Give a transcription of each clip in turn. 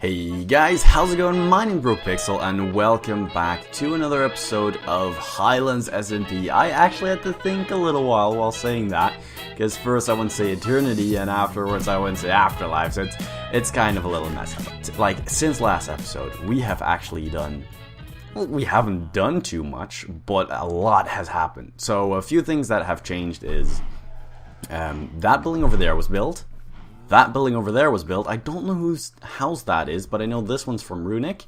Hey guys, how's it going? My name's BrokenPixel and welcome back to another episode of Highlands SMP. I actually had to think a little while saying that, because first I wouldn't say eternity and afterwards I wouldn't say afterlife, so it's kind of a little messed up. Like, since last episode, we have actually done, well, we haven't done too much, but a lot has happened. So a few things that have changed is, that building over there was built. That building over there was built. I don't know whose house that is, but I know this one's from Runic.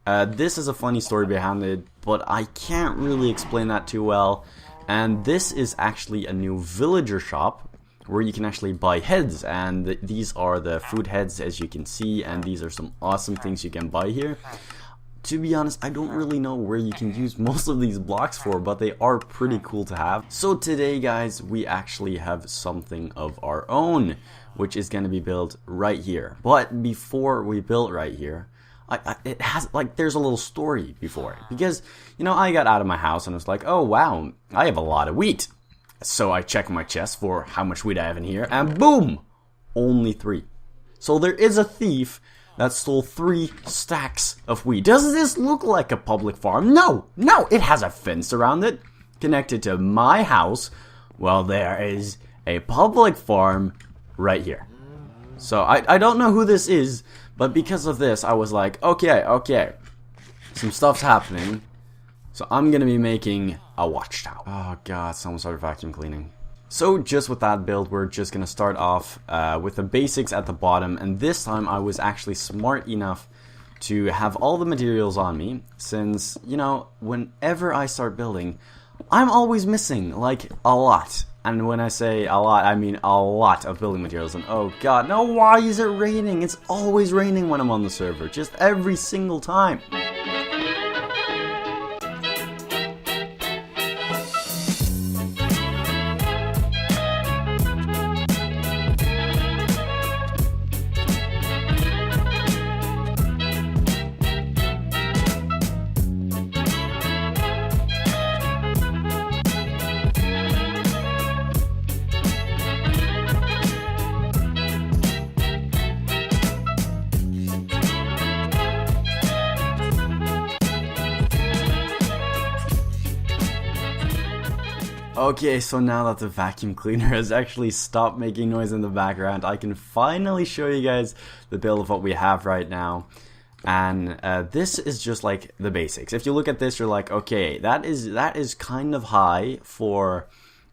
This is a funny story behind it, but I can't really explain that too well. And this is actually a new villager shop where you can actually buy heads. And these are the food heads, as you can see, and these are some awesome things you can buy here. To be honest, I don't really know where you can use most of these blocks for, but they are pretty cool to have. So today, guys, we actually have something of our own, which is going to be built right here. But before we build right here, it has, like, there's a little story before it. Because, you know, I got out of my house and was like, oh wow, I have a lot of wheat. So I checked my chest for how much wheat I have in here, and boom! Only 3. So there is a thief that stole 3 stacks of wheat. Does this look like a public farm? No, it has a fence around it, connected to my house. Well, there is a public farm right here. So I don't know who this is, but because of this, I was like, okay, some stuff's happening. So I'm gonna be making a watchtower. Oh god, someone started vacuum cleaning. So just with that build, we're just gonna start off with the basics at the bottom, and this time I was actually smart enough to have all the materials on me, since, you know, whenever I start building, I'm always missing, like, a lot. And when I say a lot, I mean a lot of building materials. And oh god, no, why is it raining? It's always raining when I'm on the server, just every single time. Okay, so now that the vacuum cleaner has actually stopped making noise in the background, I can finally show you guys the build of what we have right now. And this is just like the basics. If you look at this, you're like, okay, that is kind of high for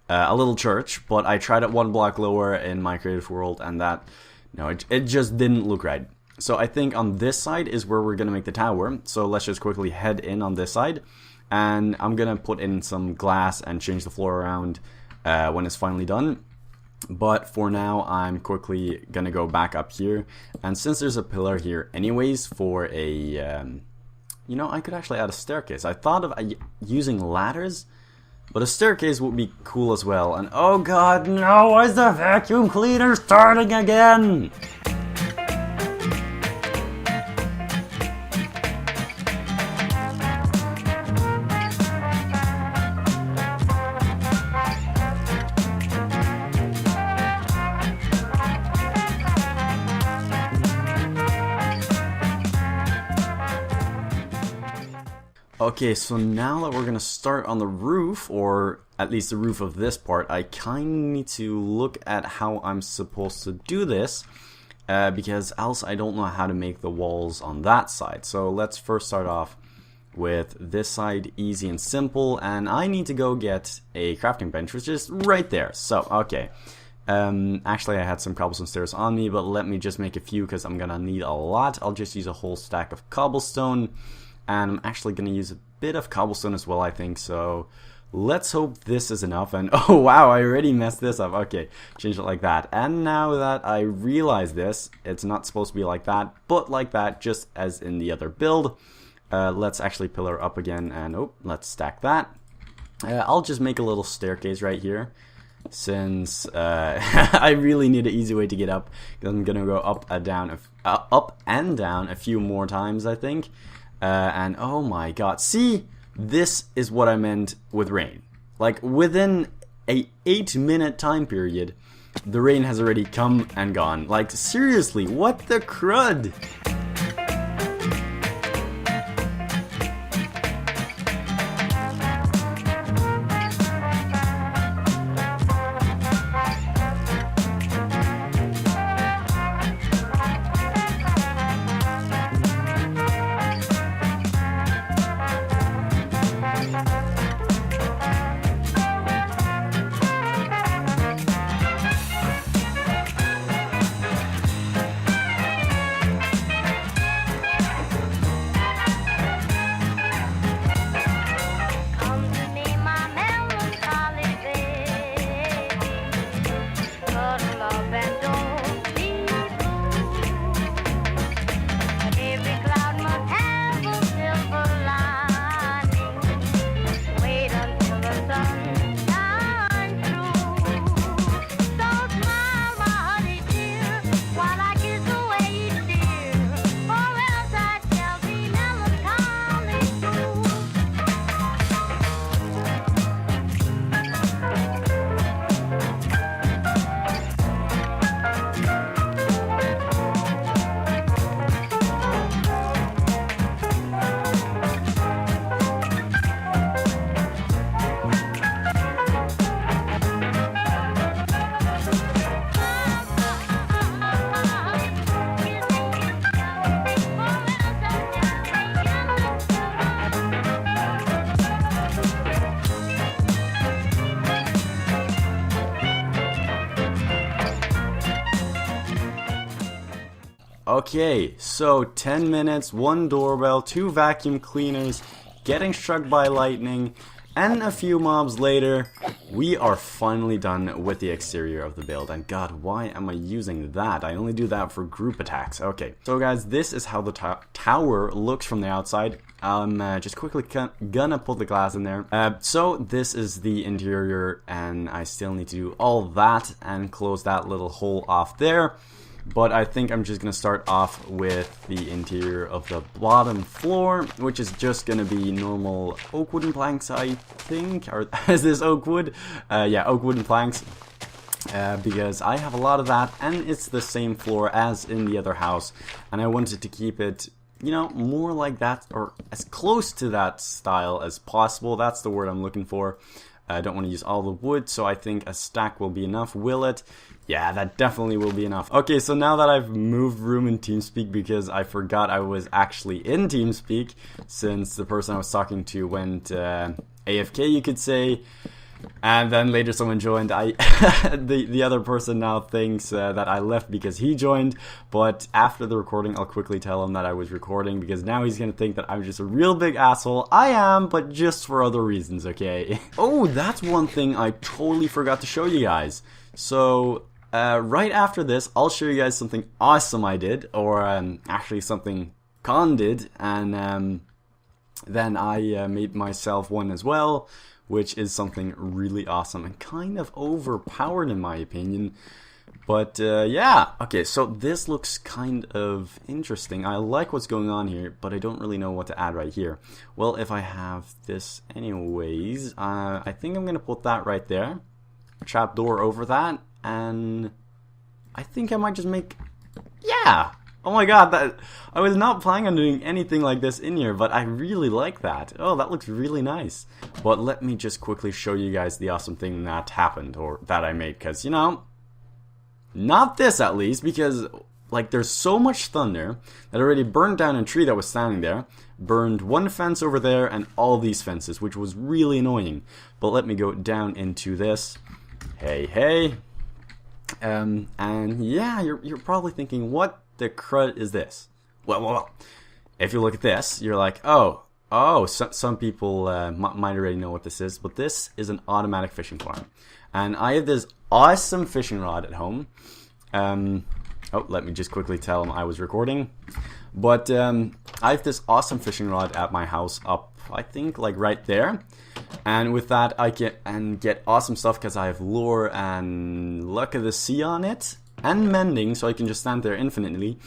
a little church, but I tried it 1 block lower in my creative world, and that, no, it just didn't look right. So I think on this side is where we're gonna make the tower. So let's just quickly head in on this side. And I'm gonna put in some glass and change the floor around when it's finally done. But for now, I'm quickly gonna go back up here. And since there's a pillar here anyways for a, you know, I could actually add a staircase. I thought of using ladders, but a staircase would be cool as well. And oh god, no, why is the vacuum cleaner starting again? Okay, so now that we're gonna start on the roof, or at least the roof of this part, I kinda need to look at how I'm supposed to do this, because else I don't know how to make the walls on that side. So let's first start off with this side, easy and simple, and I need to go get a crafting bench, which is right there. So, okay. Actually I had some cobblestone stairs on me, but let me just make a few because I'm gonna need a lot. I'll just use a whole stack of cobblestone. And I'm actually going to use a bit of cobblestone as well, I think, so let's hope this is enough. And oh wow, I already messed this up. Okay, change it like that. And now that I realize this, it's not supposed to be like that, but like that, just as in the other build. Let's actually pillar up again, and oh, let's stack that. I'll just make a little staircase right here, since I really need an easy way to get up. I'm going to go up and down a few more times, I think. And oh my god, see, this is what I meant with rain. Like, within a 8-minute time period, the rain has already come and gone. Like, seriously, what the crud? Okay, so 10 minutes, 1 doorbell, 2 vacuum cleaners, getting struck by lightning, and a few mobs later, we are finally done with the exterior of the build. And god, why am I using that? I only do that for group attacks. Okay, so guys, this is how the tower looks from the outside. I'm just quickly gonna put the glass in there. So this is the interior, and I still need to do all that and close that little hole off there. But I think I'm just going to start off with the interior of the bottom floor, which is just going to be normal oak wooden planks, I think. Or is this oak wood? Yeah, oak wooden planks. Because I have a lot of that, and it's the same floor as in the other house. And I wanted to keep it, you know, more like that, or as close to that style as possible. That's the word I'm looking for. I don't want to use all the wood, so I think a stack will be enough. Will it? Yeah, that definitely will be enough. Okay, so now that I've moved room in TeamSpeak because I forgot I was actually in TeamSpeak since the person I was talking to went AFK, you could say. And then later someone joined. The other person now thinks that I left because he joined, but after the recording I'll quickly tell him that I was recording, because now he's gonna think that I'm just a real big asshole. I am, but just for other reasons, okay? Oh, that's one thing I totally forgot to show you guys. So right after this I'll show you guys something awesome I did, or actually something Khan did, and then I made myself one as well, which is something really awesome and kind of overpowered in my opinion. But yeah, okay, so this looks kind of interesting. I like what's going on here, but I don't really know what to add right here. Well, if I have this anyways, I think I'm going to put that right there. Trapdoor over that, and I think I might just make... Yeah! Oh my god, I was not planning on doing anything like this in here, but I really like that. Oh, that looks really nice. But let me just quickly show you guys the awesome thing that happened, or that I made, because, you know, not this at least, because, like, there's so much thunder that already burned down a tree that was standing there, burned one fence over there, and all these fences, which was really annoying. But let me go down into this. Hey. And yeah, you're probably thinking, what the crud is this? Well, if you look at this, you're like, oh, some people might already know what this is, but this is an automatic fishing farm. And I have this awesome fishing rod at home. Oh, let me just quickly tell them I was recording. But I have this awesome fishing rod at my house up, I think, like right there. And with that, I can get awesome stuff because I have lure and luck of the sea on it, and mending, so I can just stand there infinitely.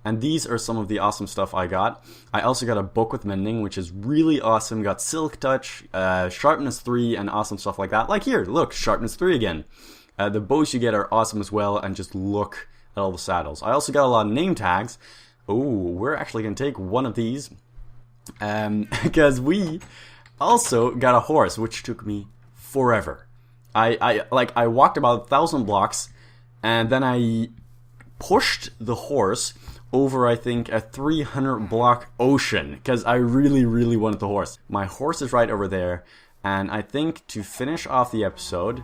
And these are some of the awesome stuff I got. I also got a book with mending, which is really awesome. Got silk touch, sharpness 3, and awesome stuff like that. Like here, look, sharpness 3 again. The bows you get are awesome as well, and just look at all the saddles. I also got a lot of name tags. Oh, we're actually gonna take one of these, because we also got a horse, which took me forever. I walked about 1,000 blocks, and then I pushed the horse over, I think, a 300 block ocean, because I really wanted the horse. My horse is right over there, and I think to finish off the episode,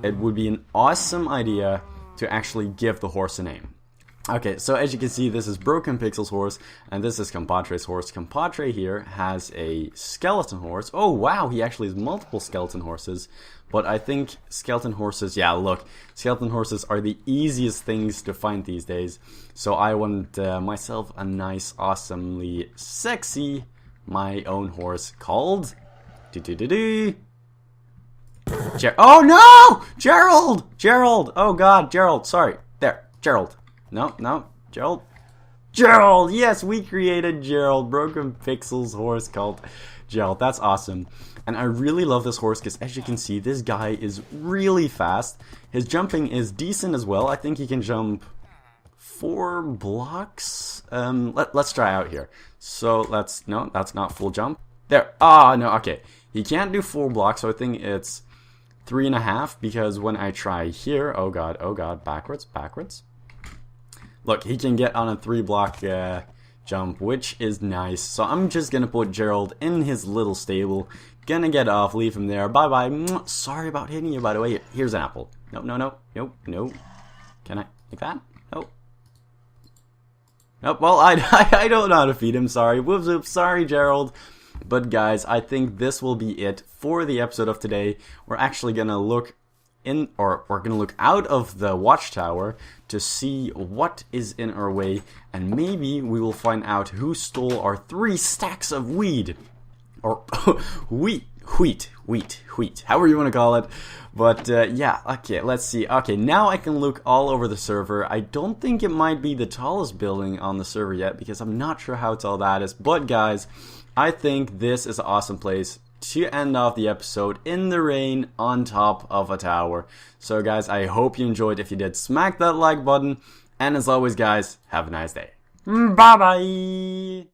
it would be an awesome idea to actually give the horse a name. Okay, so as you can see, this is Broken Pixel's horse, and this is Compadre's horse. Compadre here has a skeleton horse. Oh wow, he actually has multiple skeleton horses. But I think skeleton horses, yeah, look, skeleton horses are the easiest things to find these days. So I want myself a nice, awesomely sexy, my own horse called... Oh no! Gerald! Oh god, Gerald, sorry. There, Gerald. No, Gerald! Yes, we created Gerald, Broken Pixel's horse called Gerald. That's awesome. And I really love this horse because, as you can see, this guy is really fast. His jumping is decent as well. I think he can jump 4 blocks. Let's try out here. So no, that's not full jump. There. Ah, no, okay. He can't do 4 blocks, so I think it's 3.5, because when I try here, oh god, backwards. Look, he can get on a 3-block jump, which is nice. So I'm just gonna put Gerald in his little stable. Gonna get off, leave him there. Bye. Sorry about hitting you, by the way. Here's an apple. No. Can I take that? Oh, well, I don't know how to feed him, sorry. Whoops, oops, sorry, Gerald. But guys, I think this will be it for the episode of today. We're actually gonna look in, or we're gonna look out of the watchtower to see what is in our way, and maybe we will find out who stole our 3 stacks of weed. Or wheat, however you want to call it. But yeah, okay, let's see. Okay, now I can look all over the server. I don't think it might be the tallest building on the server yet, because I'm not sure how tall that is. But guys, I think this is an awesome place to end off the episode in the rain on top of a tower. So guys, I hope you enjoyed. If you did, smack that like button. And as always guys, have a nice day. Bye bye!